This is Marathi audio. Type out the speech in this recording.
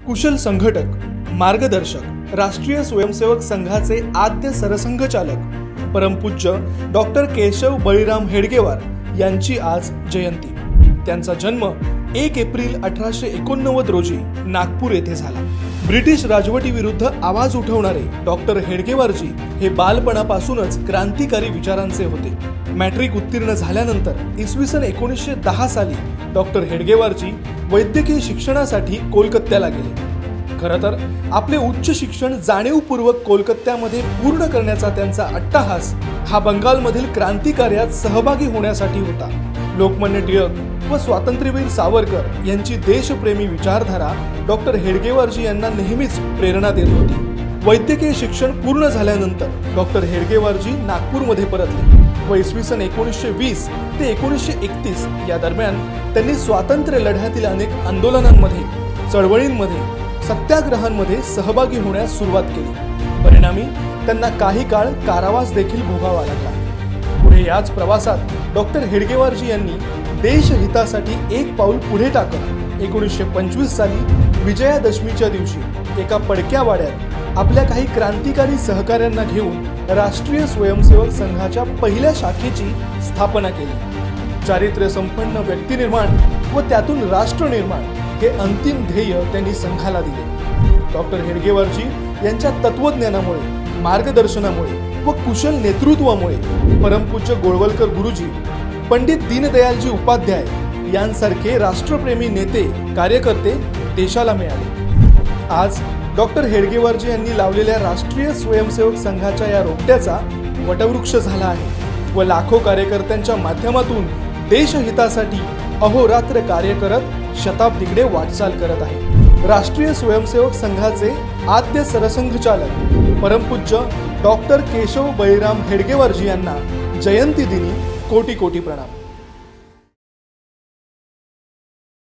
कुशल संघटक, मार्गदर्शक, राष्ट्रीय स्वयंसेवक संघाचे आद्य सरसंघचालक परमपूज्य डॉक्टर केशव बळीराम हेडगेवार यांची आज जयंती। त्यांचा जन्म 1 एप्रिल 1889 रोजी नागपूर येथे झाला। ब्रिटिश राजवटीविरुद्ध आवाज उठवणारे डॉक्टर हेडगेवारजी हे बालपणापासूनच क्रांतिकारी विचारांचे होते। मॅट्रिक उत्तीर्ण झाल्यानंतर इसवी सन 1910 साली डॉक्टर हेडगेवारजी वैद्यकीय शिक्षणासाठी कोलकात्याला गेले। खरं तर आपले उच्च शिक्षण जाणीवपूर्वक कोलकात्यामध्ये पूर्ण करण्याचा त्यांचा अट्टहास हा बंगालमधील क्रांतिकार्यात सहभागी होण्यासाठी होता। लोकमान्य टिळक व स्वातंत्र्यवीर सावरकर यांची देशप्रेमी विचारधारा डॉक्टर हेडगेवारजी यांना नेहमीच प्रेरणा देत होती। वैद्यकीय शिक्षण पूर्ण झाल्यानंतर डॉक्टर हेडगेवारजी नागपूरमध्ये परतले व इसवी सन 1920 ते 1931 या दरम्यान त्यांनी स्वातंत्र्य लढ्यातील अनेक आंदोलनांमध्ये, चळवळींमध्ये, सत्याग्रहांमध्ये सहभागी होण्यास सुरुवात केली। परिणामी त्यांना काही काळ कारावास देखील भोगावा लागला। पुढे याच प्रवासात डॉक्टर हेडगेवारजी यांनी देशहितासाठी एक पाऊल पुढे टाकत 1925 साली विजयादशमीच्या दिवशी एका पडक्या वाड्यात आपल्या काही क्रांतिकारी सहकाऱ्यांना घेऊन राष्ट्रीय स्वयंसेवक संघाच्या पहिल्या शाखेची स्थापना केली। चारित्र्य संपन्न व्यक्तिनिर्माण व त्यातून राष्ट्र निर्माण हे अंतिम ध्येय त्यांनी संघाला दिले। डॉक्टर हेडगेवारजी यांच्या तत्वज्ञानामुळे, मार्गदर्शनामुळे व कुशल नेतृत्वामुळे परमपूज्य गोळवलकर गुरुजी, पंडित दीनदयालजी उपाध्याय यांसारखे राष्ट्रप्रेमी नेते, कार्यकर्ते देशाला मिळाले। आज डॉक्टर हेडगेवारजी यांनी लावलेल्या राष्ट्रीय स्वयंसेवक संघाच्या या रोपट्याचा वटवृक्ष झाला आहे व लाखो कार्यकर्त्यांच्या माध्यमातून देशहितासाठी अहोरात्र कार्य करत शताब्दीकडे वाटचाल करत आहे। राष्ट्रीय स्वयंसेवक संघाचे आद्य सरसंघचालक परमपूज्य डॉक्टर केशव बळीराम हेडगेवारजी यांना जयंती दिनी कोटी कोटी प्रणाम।